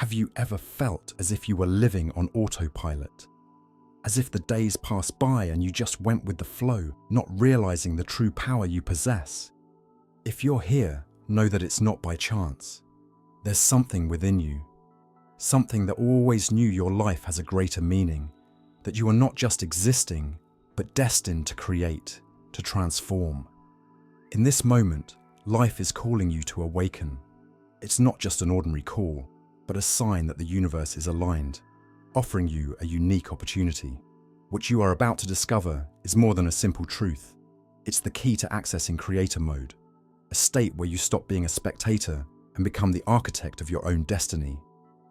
Have you ever felt as if you were living on autopilot? As if the days passed by and you just went with the flow, not realizing the true power you possess? If you're here, know that it's not by chance. There's something within you, something that always knew your life has a greater meaning, that you are not just existing, but destined to create, to transform. In this moment, life is calling you to awaken. It's not just an ordinary call, but a sign that the universe is aligned, offering you a unique opportunity. What you are about to discover is more than a simple truth. It's the key to accessing creator mode, a state where you stop being a spectator and become the architect of your own destiny.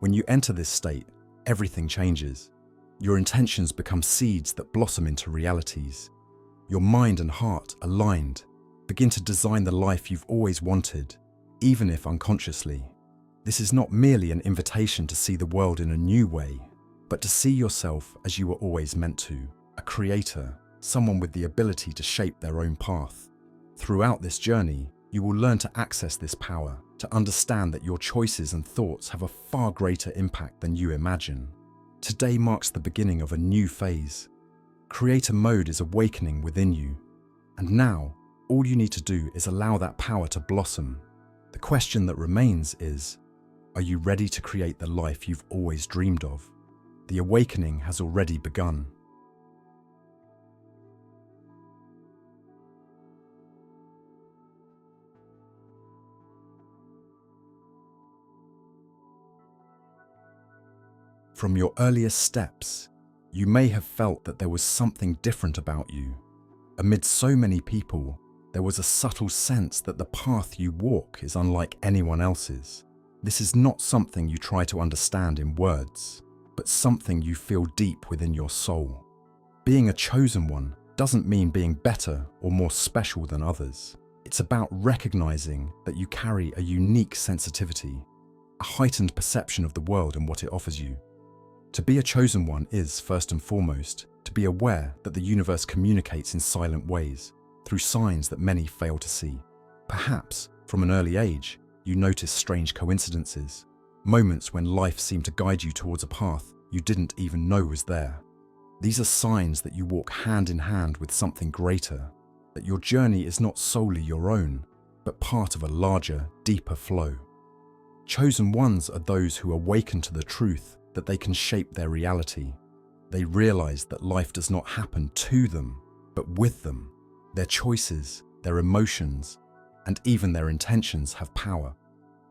When you enter this state, everything changes. Your intentions become seeds that blossom into realities. Your mind and heart, aligned, begin to design the life you've always wanted, even if unconsciously. This is not merely an invitation to see the world in a new way, but to see yourself as you were always meant to, a creator, someone with the ability to shape their own path. Throughout this journey, you will learn to access this power, to understand that your choices and thoughts have a far greater impact than you imagine. Today marks the beginning of a new phase. Creator mode is awakening within you, and now, all you need to do is allow that power to blossom. The question that remains is, are you ready to create the life you've always dreamed of? The awakening has already begun. From your earliest steps, you may have felt that there was something different about you. Amid so many people, there was a subtle sense that the path you walk is unlike anyone else's. This is not something you try to understand in words, but something you feel deep within your soul. Being a chosen one doesn't mean being better or more special than others. It's about recognizing that you carry a unique sensitivity, a heightened perception of the world and what it offers you. To be a chosen one is, first and foremost, to be aware that the universe communicates in silent ways, through signs that many fail to see. Perhaps, from an early age, you notice strange coincidences, moments when life seemed to guide you towards a path you didn't even know was there. These are signs that you walk hand in hand with something greater, that your journey is not solely your own, but part of a larger, deeper flow. Chosen ones are those who awaken to the truth that they can shape their reality. They realize that life does not happen to them, but with them. Their choices, their emotions, and even their intentions have power.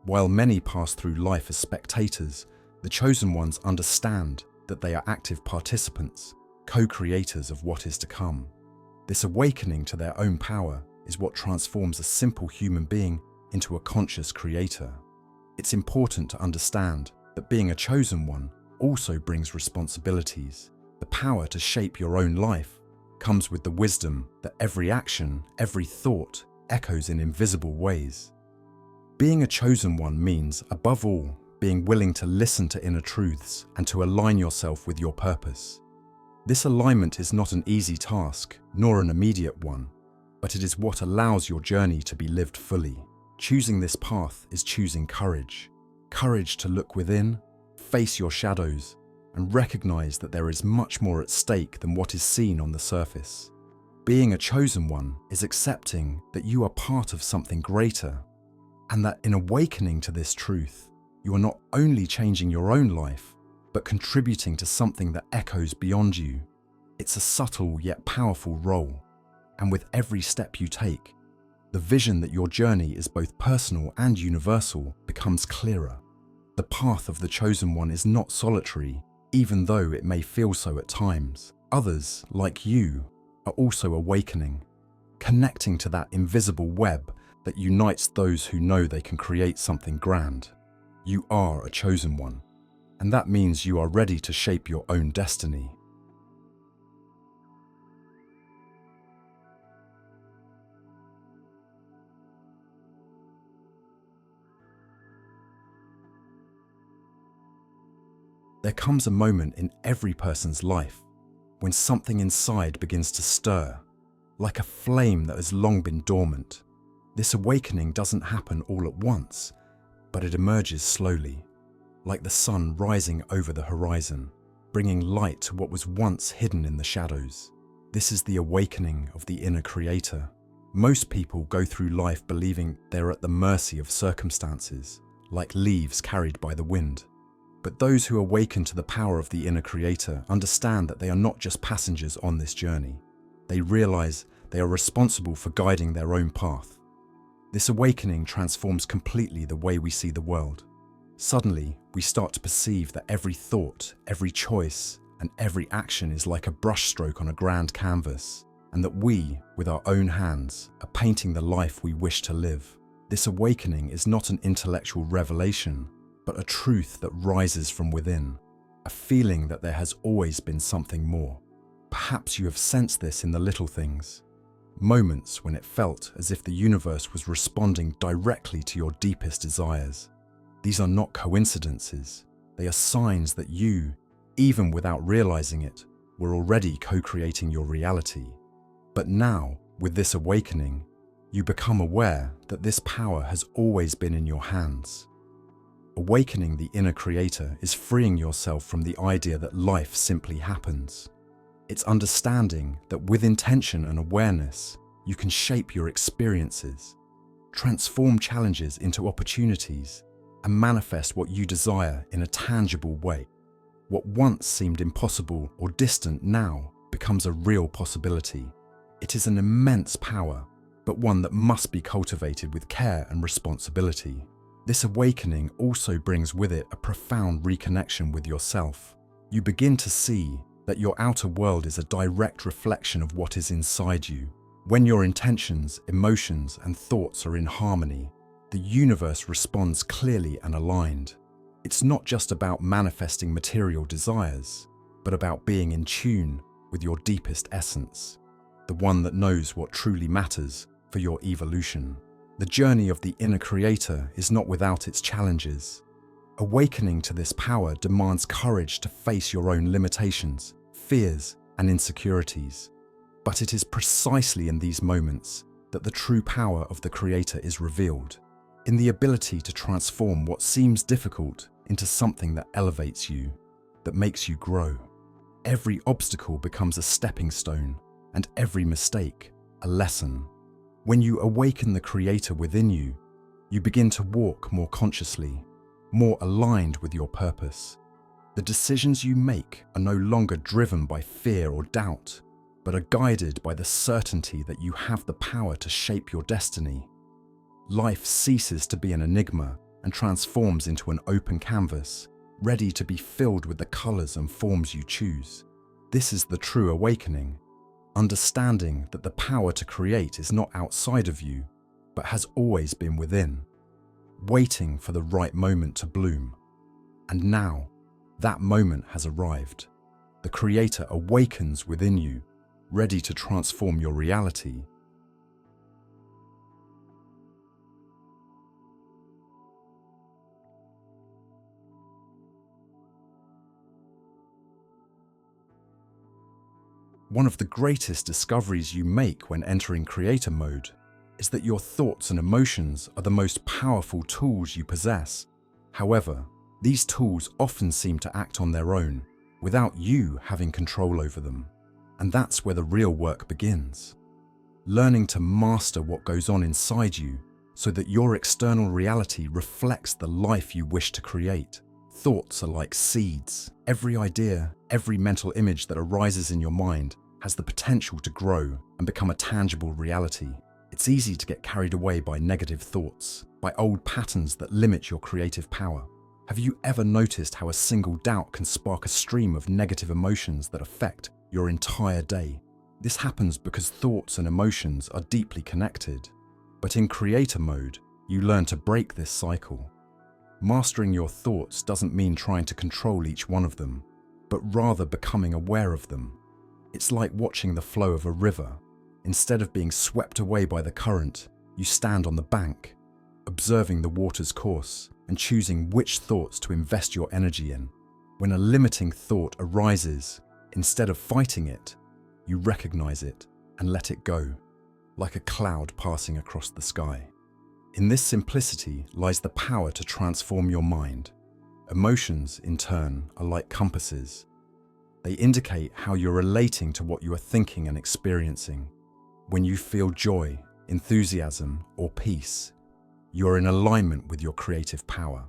While many pass through life as spectators, the chosen ones understand that they are active participants, co-creators of what is to come. This awakening to their own power is what transforms a simple human being into a conscious creator. It's important to understand that being a chosen one also brings responsibilities. The power to shape your own life comes with the wisdom that every action, every thought, echoes in invisible ways. Being a chosen one means, above all, being willing to listen to inner truths and to align yourself with your purpose. This alignment is not an easy task, nor an immediate one, but it is what allows your journey to be lived fully. Choosing this path is choosing courage. Courage to look within, face your shadows, and recognize that there is much more at stake than what is seen on the surface. Being a chosen one is accepting that you are part of something greater, and that in awakening to this truth, you are not only changing your own life, but contributing to something that echoes beyond you. It's a subtle yet powerful role, and with every step you take, the vision that your journey is both personal and universal becomes clearer. The path of the chosen one is not solitary, even though it may feel so at times. Others, like you, are also awakening, connecting to that invisible web that unites those who know they can create something grand. You are a chosen one, and that means you are ready to shape your own destiny. There comes a moment in every person's life when something inside begins to stir, like a flame that has long been dormant. This awakening doesn't happen all at once, but it emerges slowly, like the sun rising over the horizon, bringing light to what was once hidden in the shadows. This is the awakening of the inner creator. Most people go through life believing they're at the mercy of circumstances, like leaves carried by the wind. But those who awaken to the power of the inner creator understand that they are not just passengers on this journey. They realize they are responsible for guiding their own path. This awakening transforms completely the way we see the world. Suddenly, we start to perceive that every thought, every choice, and every action is like a brushstroke on a grand canvas, and that we, with our own hands, are painting the life we wish to live. This awakening is not an intellectual revelation, but a truth that rises from within, a feeling that there has always been something more. Perhaps you have sensed this in the little things, moments when it felt as if the universe was responding directly to your deepest desires. These are not coincidences, they are signs that you, even without realizing it, were already co-creating your reality. But now, with this awakening, you become aware that this power has always been in your hands. Awakening the inner creator is freeing yourself from the idea that life simply happens. It's understanding that with intention and awareness, you can shape your experiences, transform challenges into opportunities, and manifest what you desire in a tangible way. What once seemed impossible or distant now becomes a real possibility. It is an immense power, but one that must be cultivated with care and responsibility. This awakening also brings with it a profound reconnection with yourself. You begin to see that your outer world is a direct reflection of what is inside you. When your intentions, emotions, and thoughts are in harmony, the universe responds clearly and aligned. It's not just about manifesting material desires, but about being in tune with your deepest essence, the one that knows what truly matters for your evolution. The journey of the inner creator is not without its challenges. Awakening to this power demands courage to face your own limitations, fears, and insecurities. But it is precisely in these moments that the true power of the creator is revealed, in the ability to transform what seems difficult into something that elevates you, that makes you grow. Every obstacle becomes a stepping stone, and every mistake a lesson. When you awaken the creator within you, you begin to walk more consciously, more aligned with your purpose. The decisions you make are no longer driven by fear or doubt, but are guided by the certainty that you have the power to shape your destiny. Life ceases to be an enigma and transforms into an open canvas, ready to be filled with the colors and forms you choose. This is the true awakening, understanding that the power to create is not outside of you, but has always been within, waiting for the right moment to bloom. And now, that moment has arrived. The creator awakens within you, ready to transform your reality. One of the greatest discoveries you make when entering creator mode is that your thoughts and emotions are the most powerful tools you possess. However, these tools often seem to act on their own, without you having control over them. And that's where the real work begins. Learning to master what goes on inside you so that your external reality reflects the life you wish to create. Thoughts are like seeds. Every idea, every mental image that arises in your mind has the potential to grow and become a tangible reality. It's easy to get carried away by negative thoughts, by old patterns that limit your creative power. Have you ever noticed how a single doubt can spark a stream of negative emotions that affect your entire day? This happens because thoughts and emotions are deeply connected. But in creator mode, you learn to break this cycle. Mastering your thoughts doesn't mean trying to control each one of them, but rather becoming aware of them. It's like watching the flow of a river. Instead of being swept away by the current, you stand on the bank, observing the water's course and choosing which thoughts to invest your energy in. When a limiting thought arises, instead of fighting it, you recognize it and let it go, like a cloud passing across the sky. In this simplicity lies the power to transform your mind. Emotions, in turn, are like compasses. They indicate how you're relating to what you are thinking and experiencing. When you feel joy, enthusiasm, or peace, you're in alignment with your creative power.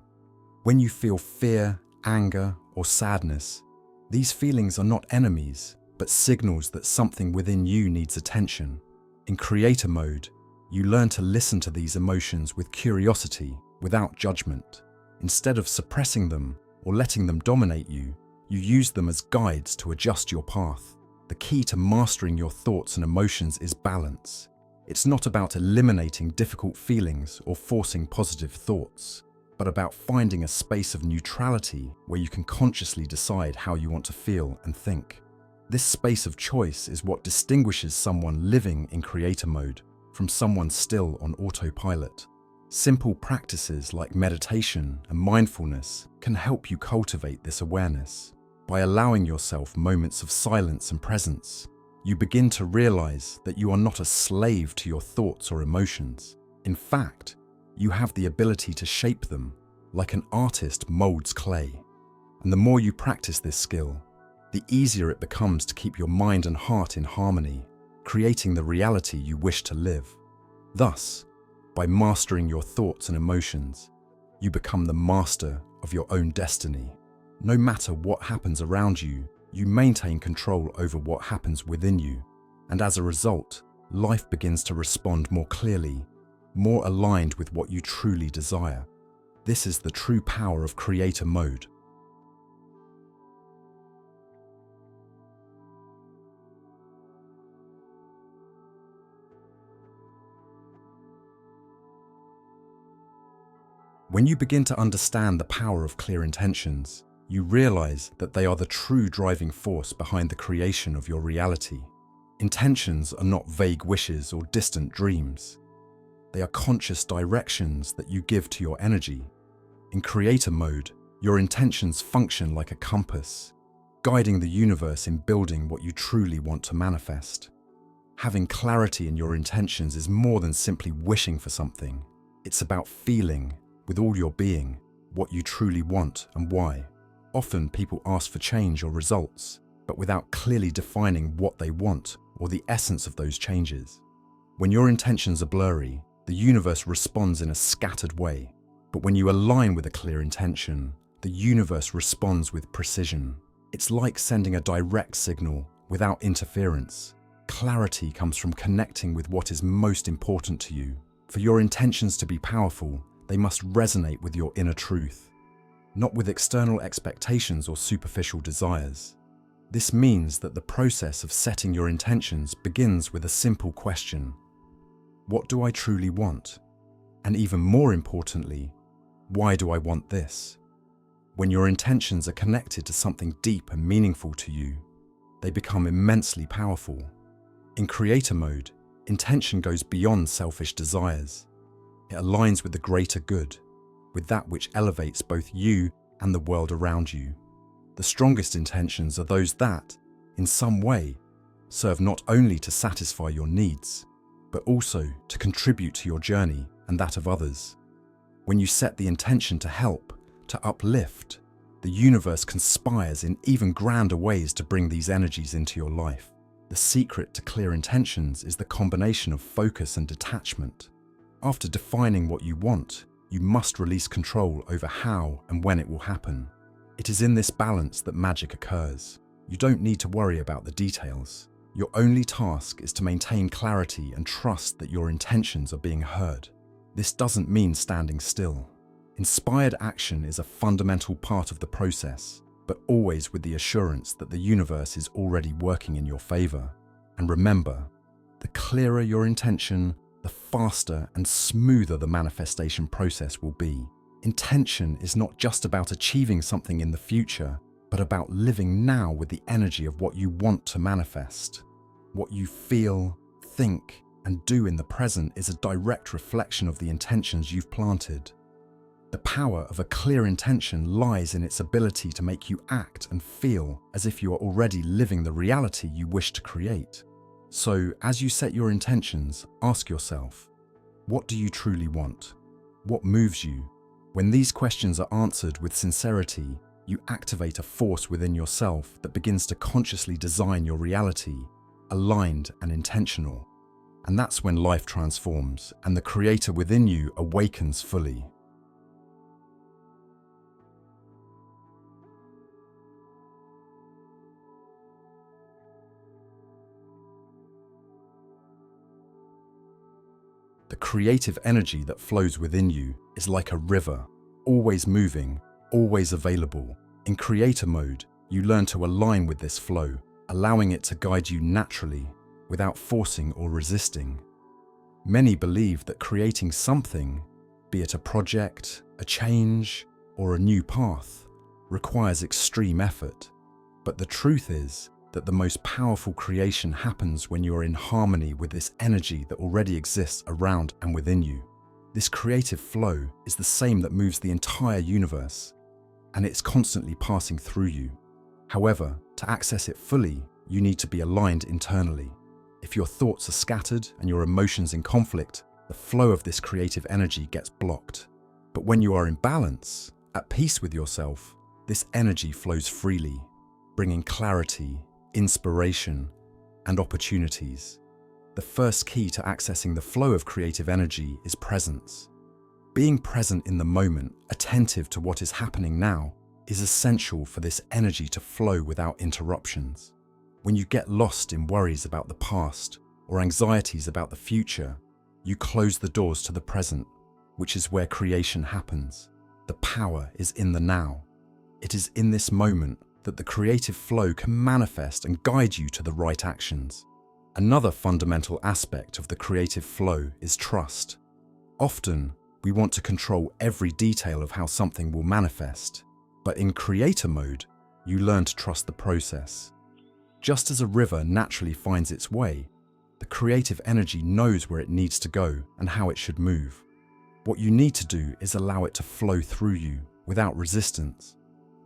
When you feel fear, anger, or sadness, these feelings are not enemies, but signals that something within you needs attention. In creator mode, you learn to listen to these emotions with curiosity, without judgment. Instead of suppressing them or letting them dominate you, you use them as guides to adjust your path. The key to mastering your thoughts and emotions is balance. It's not about eliminating difficult feelings or forcing positive thoughts, but about finding a space of neutrality where you can consciously decide how you want to feel and think. This space of choice is what distinguishes someone living in creator mode from someone still on autopilot. Simple practices like meditation and mindfulness can help you cultivate this awareness. By allowing yourself moments of silence and presence, you begin to realize that you are not a slave to your thoughts or emotions. In fact, you have the ability to shape them, like an artist molds clay. And the more you practice this skill, the easier it becomes to keep your mind and heart in harmony, creating the reality you wish to live. Thus, by mastering your thoughts and emotions, you become the master of your own destiny. No matter what happens around you, you maintain control over what happens within you. And as a result, life begins to respond more clearly, more aligned with what you truly desire. This is the true power of creator mode. When you begin to understand the power of clear intentions, you realize that they are the true driving force behind the creation of your reality. Intentions are not vague wishes or distant dreams. They are conscious directions that you give to your energy. In creator mode, your intentions function like a compass, guiding the universe in building what you truly want to manifest. Having clarity in your intentions is more than simply wishing for something. It's about feeling, with all your being, what you truly want and why. Often people ask for change or results, but without clearly defining what they want or the essence of those changes. When your intentions are blurry, the universe responds in a scattered way. But when you align with a clear intention, the universe responds with precision. It's like sending a direct signal without interference. Clarity comes from connecting with what is most important to you. For your intentions to be powerful, they must resonate with your inner truth, not with external expectations or superficial desires. This means that the process of setting your intentions begins with a simple question: what do I truly want? And even more importantly, why do I want this? When your intentions are connected to something deep and meaningful to you, they become immensely powerful. In creator mode, intention goes beyond selfish desires. It aligns with the greater good, with that which elevates both you and the world around you. The strongest intentions are those that, in some way, serve not only to satisfy your needs, but also to contribute to your journey and that of others. When you set the intention to help, to uplift, the universe conspires in even grander ways to bring these energies into your life. The secret to clear intentions is the combination of focus and detachment. After defining what you want, you must release control over how and when it will happen. It is in this balance that magic occurs. You don't need to worry about the details. Your only task is to maintain clarity and trust that your intentions are being heard. This doesn't mean standing still. Inspired action is a fundamental part of the process, but always with the assurance that the universe is already working in your favor. And remember, the clearer your intention, the faster and smoother the manifestation process will be. Intention is not just about achieving something in the future, but about living now with the energy of what you want to manifest. What you feel, think, and do in the present is a direct reflection of the intentions you've planted. The power of a clear intention lies in its ability to make you act and feel as if you are already living the reality you wish to create. So, as you set your intentions, ask yourself, what do you truly want? What moves you? When these questions are answered with sincerity, you activate a force within yourself that begins to consciously design your reality, aligned and intentional. And that's when life transforms and the creator within you awakens fully. The creative energy that flows within you is like a river, always moving, always available. In creator mode, you learn to align with this flow, allowing it to guide you naturally, without forcing or resisting. Many believe that creating something, be it a project, a change, or a new path, requires extreme effort. But the truth is that the most powerful creation happens when you are in harmony with this energy that already exists around and within you. This creative flow is the same that moves the entire universe, and it's constantly passing through you. However, to access it fully, you need to be aligned internally. If your thoughts are scattered and your emotions in conflict, the flow of this creative energy gets blocked. But when you are in balance, at peace with yourself, this energy flows freely, bringing clarity, inspiration, and opportunities. The first key to accessing the flow of creative energy is presence. Being present in the moment, attentive to what is happening now, is essential for this energy to flow without interruptions. When you get lost in worries about the past or anxieties about the future, you close the doors to the present, which is where creation happens. The power is in the now. It is in this moment that the creative flow can manifest and guide you to the right actions. Another fundamental aspect of the creative flow is trust. Often, we want to control every detail of how something will manifest, but in creator mode, you learn to trust the process. Just as a river naturally finds its way, the creative energy knows where it needs to go and how it should move. What you need to do is allow it to flow through you without resistance.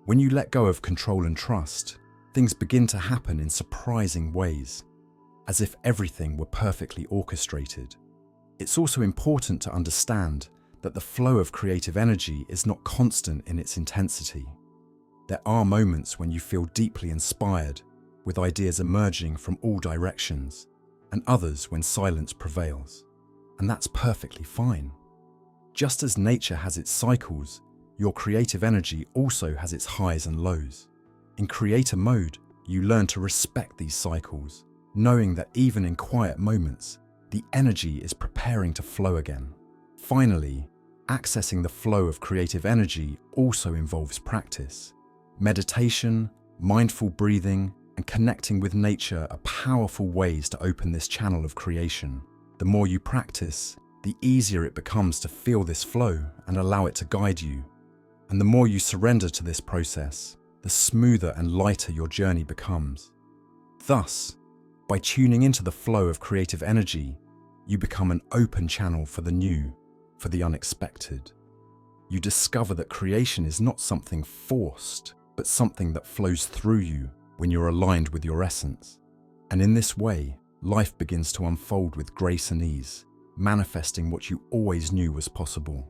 When you let go of control and trust, things begin to happen in surprising ways, as if everything were perfectly orchestrated. It's also important to understand that the flow of creative energy is not constant in its intensity. There are moments when you feel deeply inspired, with ideas emerging from all directions, and others when silence prevails. And that's perfectly fine. Just as nature has its cycles, your creative energy also has its highs and lows. In creator mode, you learn to respect these cycles, knowing that even in quiet moments, the energy is preparing to flow again. Finally, accessing the flow of creative energy also involves practice. Meditation, mindful breathing, and connecting with nature are powerful ways to open this channel of creation. The more you practice, the easier it becomes to feel this flow and allow it to guide you. And the more you surrender to this process, the smoother and lighter your journey becomes. Thus, by tuning into the flow of creative energy, you become an open channel for the new, for the unexpected. You discover that creation is not something forced, but something that flows through you when you're aligned with your essence. And in this way, life begins to unfold with grace and ease, manifesting what you always knew was possible.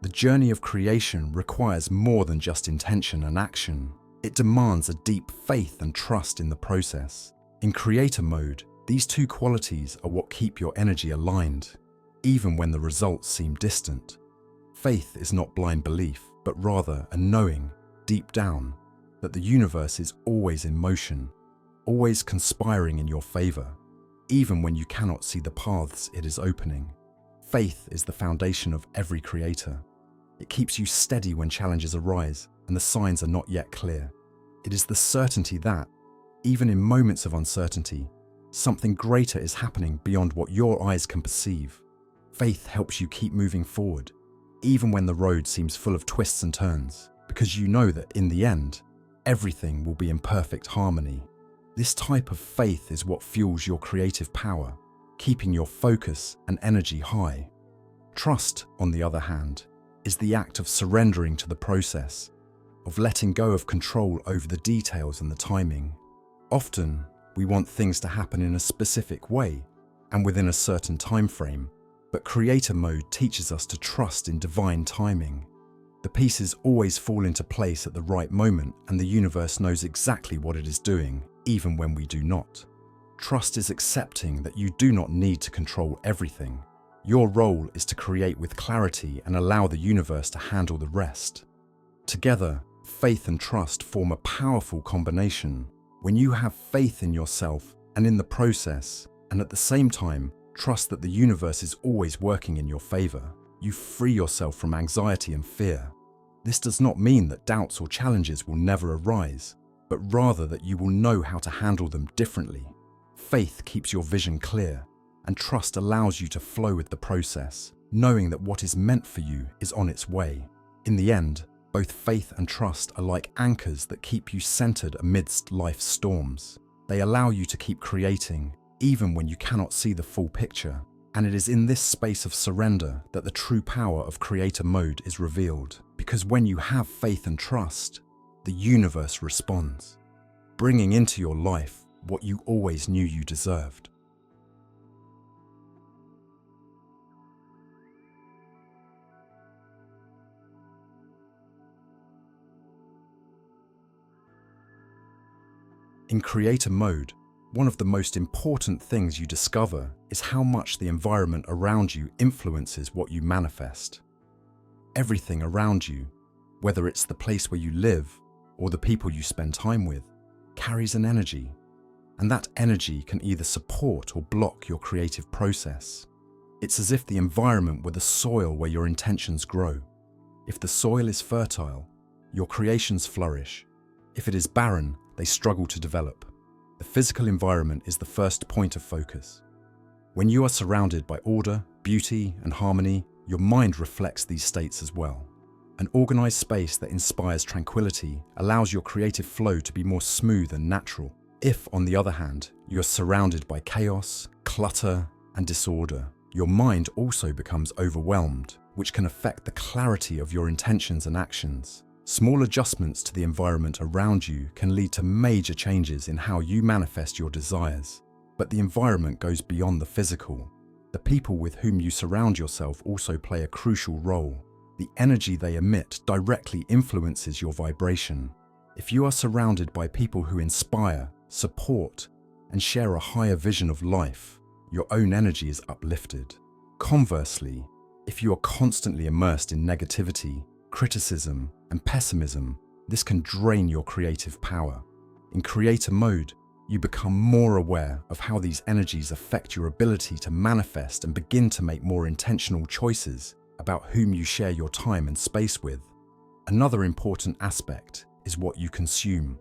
The journey of creation requires more than just intention and action. It demands a deep faith and trust in the process. In creator mode, these two qualities are what keep your energy aligned, even when the results seem distant. Faith is not blind belief, but rather a knowing, deep down, that the universe is always in motion, always conspiring in your favor, even when you cannot see the paths it is opening. Faith is the foundation of every creator. It keeps you steady when challenges arise and the signs are not yet clear. It is the certainty that, even in moments of uncertainty, something greater is happening beyond what your eyes can perceive. Faith helps you keep moving forward, even when the road seems full of twists and turns, because you know that in the end, everything will be in perfect harmony. This type of faith is what fuels your creative power, keeping your focus and energy high. Trust, on the other hand, is the act of surrendering to the process, of letting go of control over the details and the timing. Often, we want things to happen in a specific way and within a certain time frame, but creator mode teaches us to trust in divine timing. The pieces always fall into place at the right moment, and the universe knows exactly what it is doing, even when we do not. Trust is accepting that you do not need to control everything. Your role is to create with clarity and allow the universe to handle the rest. Together, faith and trust form a powerful combination. When you have faith in yourself and in the process, and at the same time, trust that the universe is always working in your favor, you free yourself from anxiety and fear. This does not mean that doubts or challenges will never arise, but rather that you will know how to handle them differently. Faith keeps your vision clear, and trust allows you to flow with the process, knowing that what is meant for you is on its way. In the end, both faith and trust are like anchors that keep you centered amidst life's storms. They allow you to keep creating, even when you cannot see the full picture. And it is in this space of surrender that the true power of creator mode is revealed. Because when you have faith and trust, the universe responds, bringing into your life what you always knew you deserved. In creator mode, one of the most important things you discover is how much the environment around you influences what you manifest. Everything around you, whether it's the place where you live or the people you spend time with, carries an energy, and that energy can either support or block your creative process. It's as if the environment were the soil where your intentions grow. If the soil is fertile, your creations flourish. If it is barren, they struggle to develop. The physical environment is the first point of focus. When you are surrounded by order, beauty, and harmony, your mind reflects these states as well. An organized space that inspires tranquility allows your creative flow to be more smooth and natural. If, on the other hand, you're surrounded by chaos, clutter, and disorder, your mind also becomes overwhelmed, which can affect the clarity of your intentions and actions. Small adjustments to the environment around you can lead to major changes in how you manifest your desires. But the environment goes beyond the physical. The people with whom you surround yourself also play a crucial role. The energy they emit directly influences your vibration. If you are surrounded by people who inspire, support, and share a higher vision of life, your own energy is uplifted. Conversely, if you are constantly immersed in negativity, criticism, and pessimism, this can drain your creative power. In creator mode, you become more aware of how these energies affect your ability to manifest and begin to make more intentional choices about whom you share your time and space with. Another important aspect is what you consume,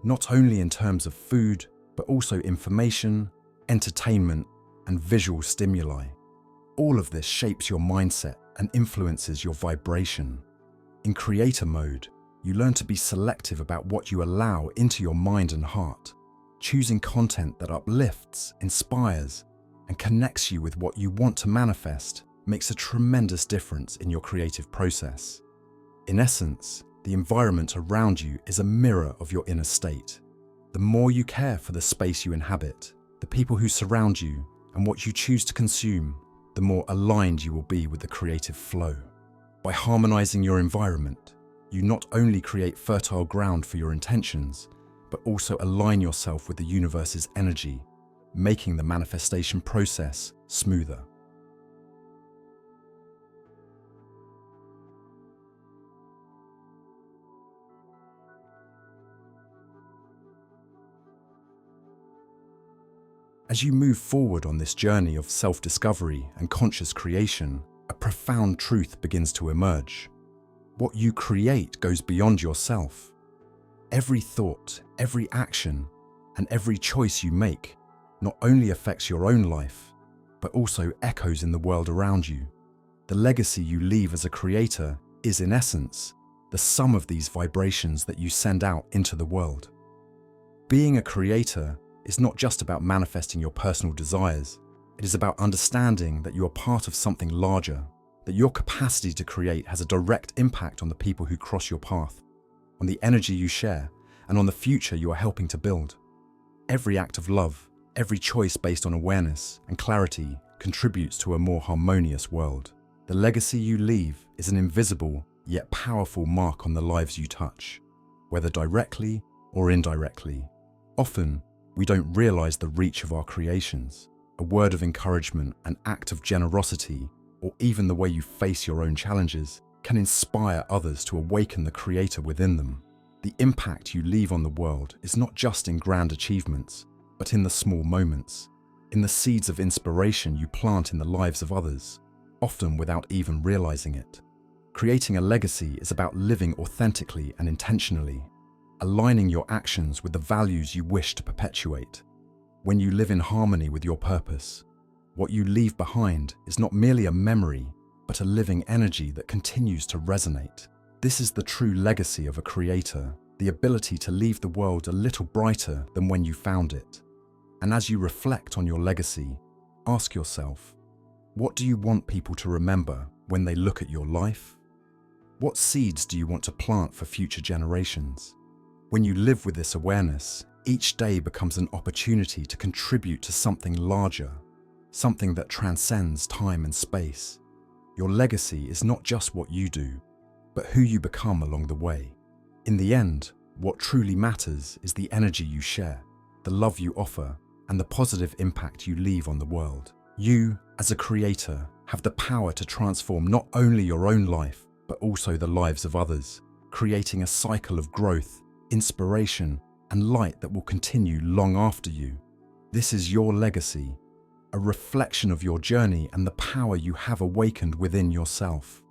not only in terms of food, but also information, entertainment, and visual stimuli. All of this shapes your mindset and influences your vibration. In creator mode, you learn to be selective about what you allow into your mind and heart. Choosing content that uplifts, inspires, and connects you with what you want to manifest makes a tremendous difference in your creative process. In essence, the environment around you is a mirror of your inner state. The more you care for the space you inhabit, the people who surround you, and what you choose to consume, the more aligned you will be with the creative flow. By harmonizing your environment, you not only create fertile ground for your intentions, but also align yourself with the universe's energy, making the manifestation process smoother. As you move forward on this journey of self-discovery and conscious creation, a profound truth begins to emerge. What you create goes beyond yourself. Every thought, every action, and every choice you make not only affects your own life, but also echoes in the world around you. The legacy you leave as a creator is, in essence, the sum of these vibrations that you send out into the world. Being a creator is not just about manifesting your personal desires. It is about understanding that you are part of something larger, that your capacity to create has a direct impact on the people who cross your path. on the energy you share, and on the future you are helping to build. Every act of love, every choice based on awareness and clarity contributes to a more harmonious world. The legacy you leave is an invisible yet powerful mark on the lives you touch, whether directly or indirectly. Often, we don't realize the reach of our creations. A word of encouragement, an act of generosity, or even the way you face your own challenges can inspire others to awaken the creator within them. The impact you leave on the world is not just in grand achievements, but in the small moments, in the seeds of inspiration you plant in the lives of others, often without even realizing it. Creating a legacy is about living authentically and intentionally, aligning your actions with the values you wish to perpetuate. When you live in harmony with your purpose, what you leave behind is not merely a memory, but a living energy that continues to resonate. This is the true legacy of a creator, the ability to leave the world a little brighter than when you found it. And as you reflect on your legacy, ask yourself, what do you want people to remember when they look at your life? What seeds do you want to plant for future generations? When you live with this awareness, each day becomes an opportunity to contribute to something larger, something that transcends time and space. Your legacy is not just what you do, but who you become along the way. In the end, what truly matters is the energy you share, the love you offer, and the positive impact you leave on the world. You, as a creator, have the power to transform not only your own life, but also the lives of others, creating a cycle of growth, inspiration, and light that will continue long after you. This is your legacy, a reflection of your journey and the power you have awakened within yourself.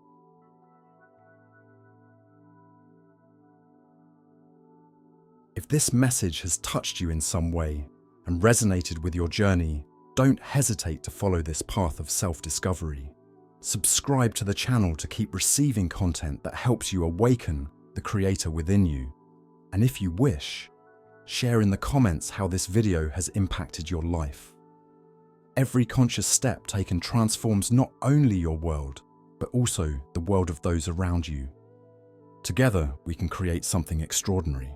If this message has touched you in some way and resonated with your journey, don't hesitate to follow this path of self-discovery. Subscribe to the channel to keep receiving content that helps you awaken the creator within you. And if you wish, share in the comments how this video has impacted your life. Every conscious step taken transforms not only your world, but also the world of those around you. Together, we can create something extraordinary.